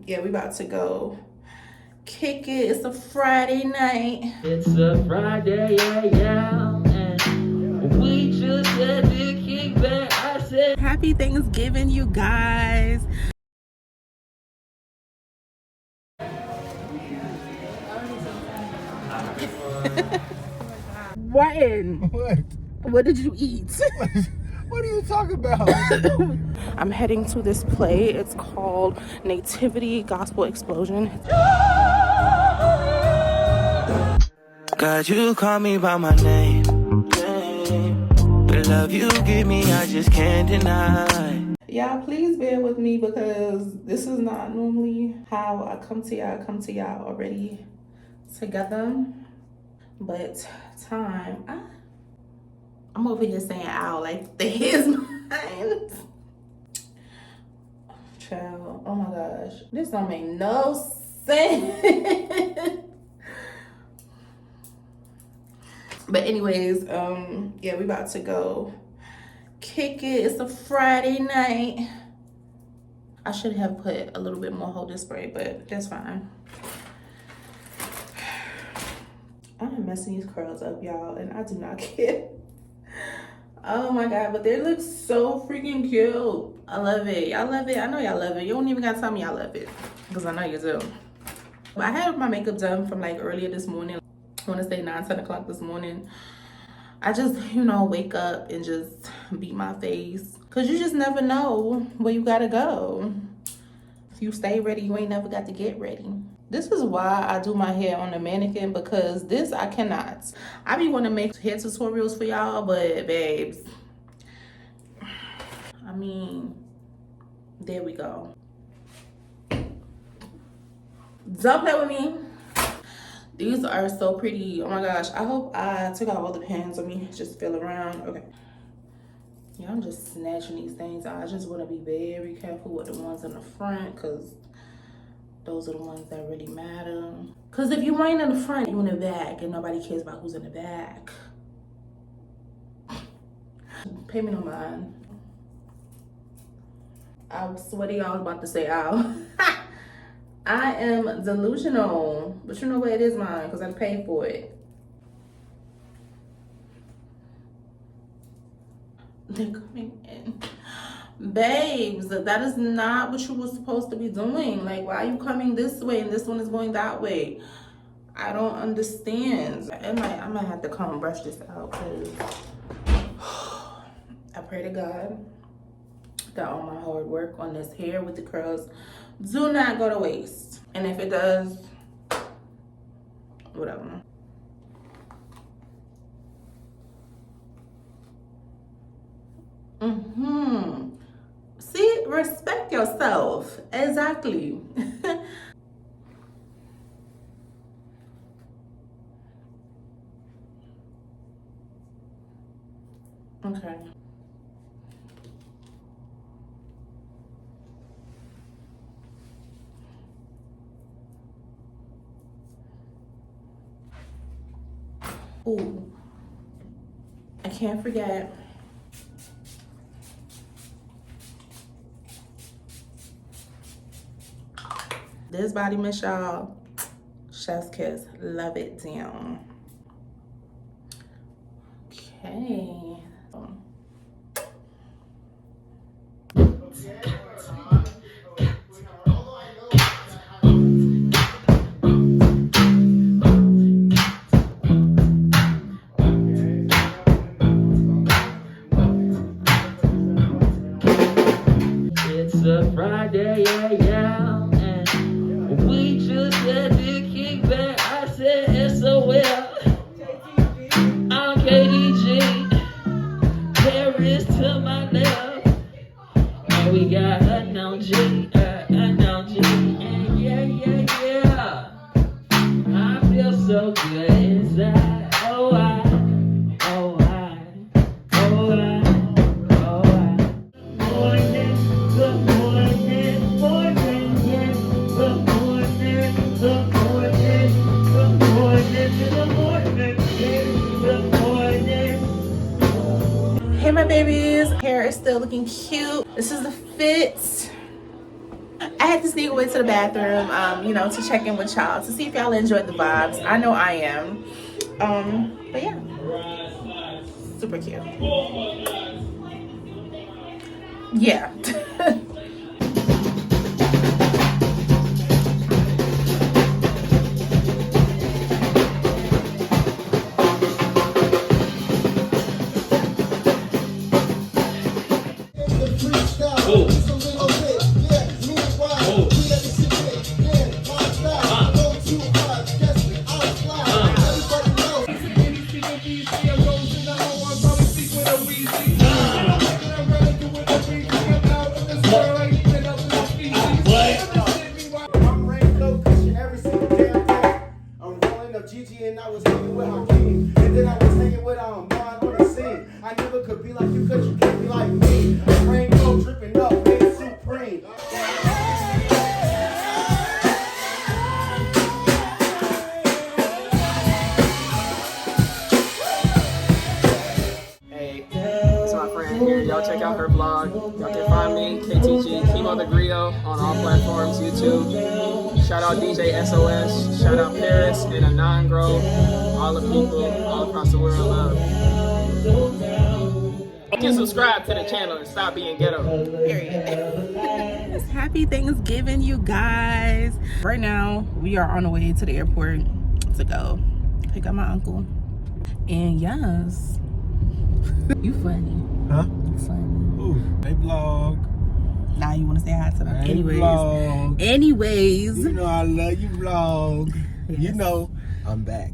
Yeah, we about to go kick it. It's a Friday night. It's a Friday, yeah. And we just had to kick back. I said, Happy Thanksgiving, you guys. What did you eat? What are you talking about? I'm heading to this play. It's called Nativity Gospel Explosion. God, you call me by my name. The love you give me, I just can't deny. Y'all, please bear with me because this is not normally how I come to y'all. I come to y'all already together. But I'm over here saying ow like the his mind. Child, oh my gosh. This don't make no sense. But anyways, yeah, we about to go kick it. It's a Friday night. I should have put a little bit more holding spray, but that's fine. I'm messing these curls up, y'all, and I do not care. Oh my god, but they look so freaking cute. I love it. Y'all love it. I know y'all love it. You don't even gotta tell me y'all love it, because I know you do. I had my makeup done from like earlier this morning. I want to say 9-10 o'clock this morning. I just, wake up and just beat my face, because you just never know where you gotta go. If you stay ready, you ain't never got to get ready. This is why I do my hair on a mannequin, because this I cannot. I be want to make hair tutorials for y'all, but babes, I mean, there we go. Don't play with me. These are so pretty. Oh my gosh, I hope I took out all the pins. Let me just feel around. Okay. Yeah, I'm just snatching these things out. I just want to be very careful with the ones in the front, because those are the ones that really matter. Because if you ain't in the front, you in the back, and nobody cares about who's in the back. Pay me no mind. I swear to y'all, I was about to say ow. I am delusional, but you know what? It is mine, because I paid for it. They're coming in. Babes, that is not what you were supposed to be doing. Like, why are you coming this way and this one is going that way? I don't understand. I might have to come and brush this out, because I pray to God that all my hard work on this hair with the curls do not go to waste. And if it does, whatever. See, respect yourself. Exactly. Okay. Ooh, I can't forget. This body mist, y'all. Chef's kiss. Love it down. Okay. it's a Friday, yeah. And we just had to kick back. I said, SOL. I'm KDG. Paris to my left. And we got unknown G. Unknown G. And yeah. I feel so good inside. Oh, I. Hey my babies, hair is still looking cute. This is the fit I had to sneak away to the bathroom, you know, to check in with y'all, to see if y'all enjoyed the vibes. I know I am. But yeah, super cute. Yeah. And I was hanging with my king, and then I was hanging with Bond on the scene. I never could be like you, cause you can't be like me. Rainbow dripping up, man, supreme. Hey, it's my friend here. Y'all check out her vlog. Y'all can find me, KTG, Kimo the Griot, on all platforms, YouTube. Shout out DJ SOS, shout out Paris and Anon Grove, all the people all across the world love. You can subscribe to the channel and stop being ghetto. Period. Happy Thanksgiving, you guys. Right now, we are on the way to the airport to go pick up my uncle. And yes, you funny. Huh? You funny. Ooh, they vlog. Now you want to say hi to them. Hey, Anyways. vlog. Anyways. You know I love you, vlog. Yes. You know I'm back.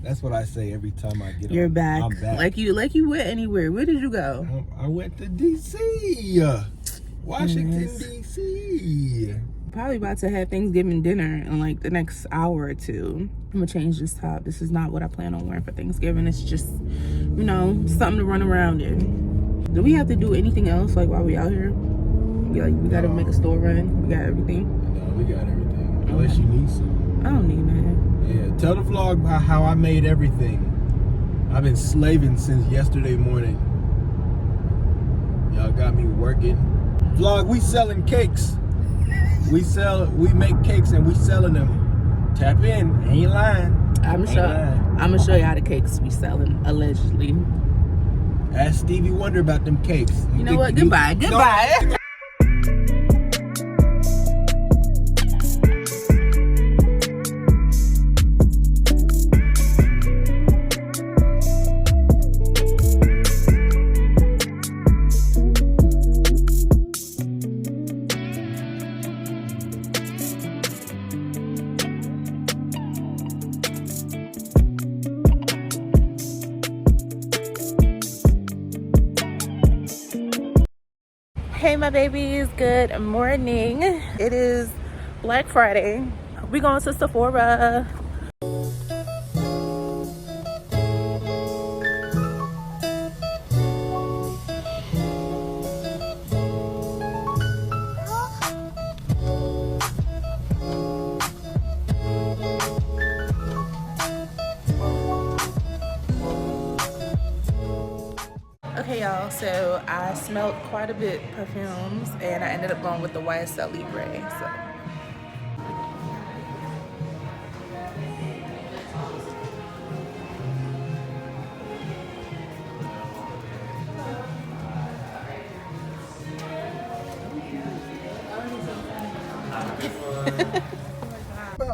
That's what I say every time I get on. You're back. I'm back. Like you went anywhere. Where did you go? I went to DC. Washington, DC. Probably about to have Thanksgiving dinner in like the next hour or two. I'm gonna change this top. This is not what I plan on wearing for Thanksgiving. It's just, you know, something to run around in. Do we have to do anything else like while we out here? We gotta make a store run. We got everything. No, we got everything. Unless you need some. I don't need that. Yeah, tell the vlog about how I made everything. I've been slaving since yesterday morning. Y'all got me working. Vlog, we selling cakes. We make cakes and we selling them. Tap in, ain't lying. I'm gonna show you how the cakes we selling, allegedly. Ask Stevie Wonder about them cakes. You know what? Goodbye. Goodbye. Hey my babies, good morning. It is Black Friday. We going to Sephora. Okay y'all, so I smelled quite a bit perfumes and I ended up going with the YSL Libre. So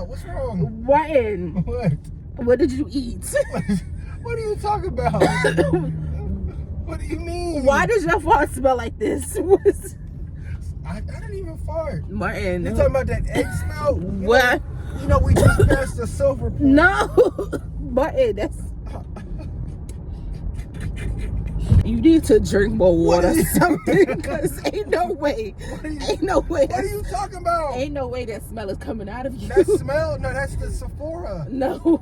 What's wrong? what? What did you eat? What are you talking about? What do you mean? Why does your fart smell like this? I didn't even fart. Martin. You talking about that egg smell? What? You know we just passed the silver point. No, Martin, that's. You need to drink more water or something, because ain't no way. What are you talking about? Ain't no way that smell is coming out of you. That smell? No, that's the Sephora. No.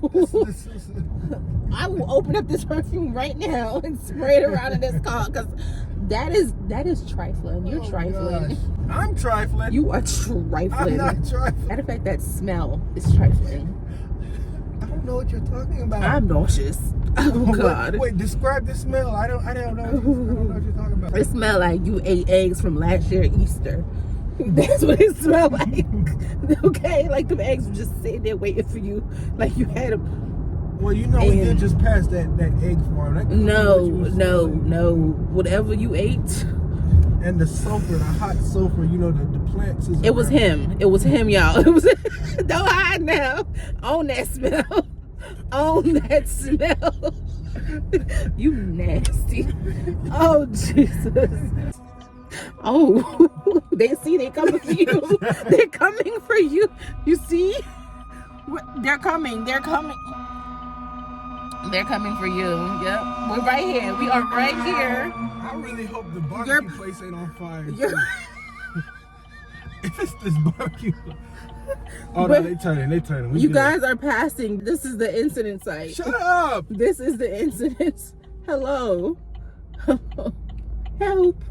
I will open up this perfume right now and spray it around in this car, because that is trifling. You're trifling. Gosh. I'm trifling. You are trifling. I'm not trifling. Matter of fact, that smell is trifling. I don't know what you're talking about. I'm nauseous. Oh God. Wait, describe the smell. I don't know what you're talking about. It smell like you ate eggs from last year Easter. That's what it smelled like. Okay, like them eggs were just sitting there waiting for you, like you had them. Well, you know, we did just pass that egg farm. That No. Whatever you ate. And the sulfur, the hot sulfur, you know, the plants is. It was him, y'all. It was. Don't hide now. Own that smell. Own that smell. You nasty. Oh Jesus. Oh, they coming for you. They're coming for you. You see? They're coming. They're coming for you. Yep. We're right here. We are right here. I really hope the barbecue place ain't on fire. It's this barbecue. Oh no, they turning. You guys are passing. This is the incident site. Shut up! This is the incident. Hello. Help.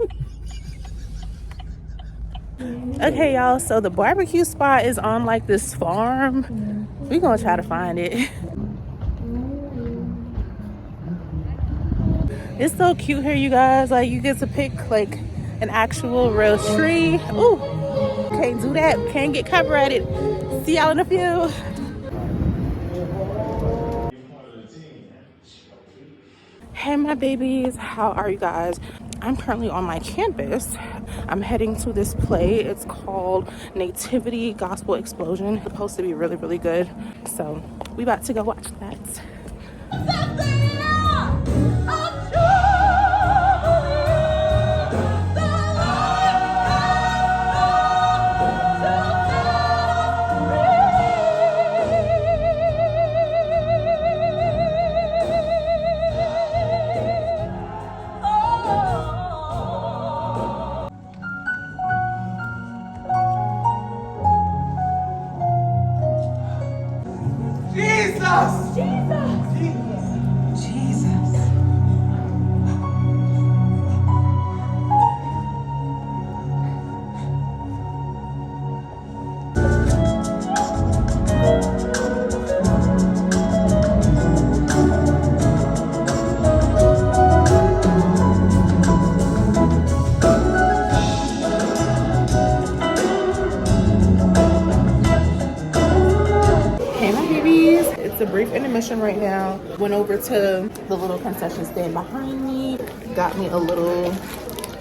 Okay, y'all, so the barbecue spot is on like this farm. We're gonna try to find it. It's so cute here, you guys. Like, you get to pick like an actual real tree. Ooh, can't do that. Can't get cover at it. See y'all in a few. Hey my babies, how are you guys? I'm currently on my campus. I'm heading to this play. It's called Nativity Gospel Explosion. It's supposed to be really, really good. So we about to go watch that. It's a brief intermission right now. Went over to the little concession stand behind me. Got me a little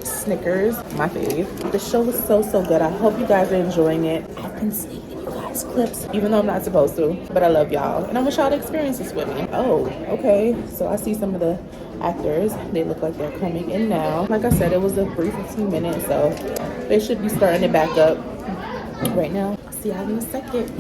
Snickers, my fave. The show was so good. I hope you guys are enjoying it. I've been saving you guys clips, even though I'm not supposed to, but I love y'all. And I want y'all to experience this with me. Oh, okay. So I see some of the actors. They look like they're coming in now. Like I said, it was a brief few minutes, so they should be starting it back up right now. I'll see y'all in a second.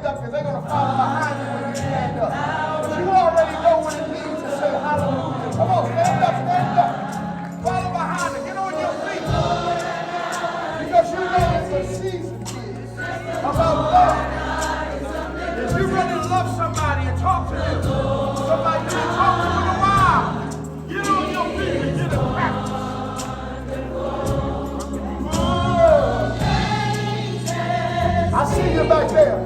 up because they're going to follow behind you when you stand up. But you already know what it means to say hallelujah. Come on, stand up, stand up. Follow behind them. Get on your feet. Because you know it's a season about love. If you're ready to love somebody and talk to them, somebody you didn't talk to in a while, get on your feet and get a practice. I see you back there.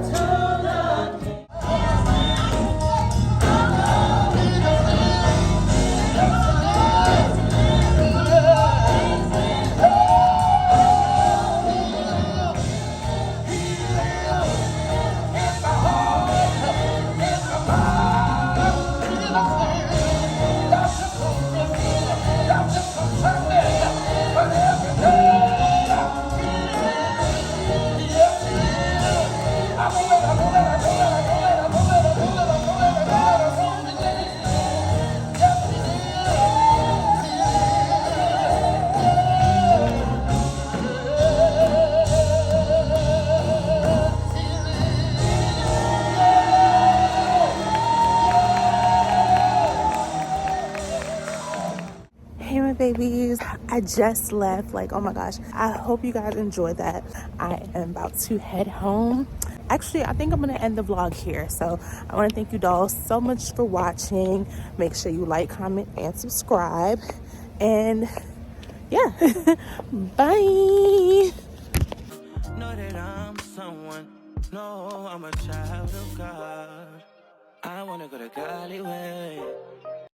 Hey my babies, I just left. Like, oh my gosh, I hope you guys enjoyed that. I am about to head home. Actually, I think I'm gonna end the vlog here. So I want to thank you dolls so much for watching. Make sure you like, comment, and subscribe. And yeah, bye. Know that I'm someone. No, I'm a child of God. I wanna go to Golly way.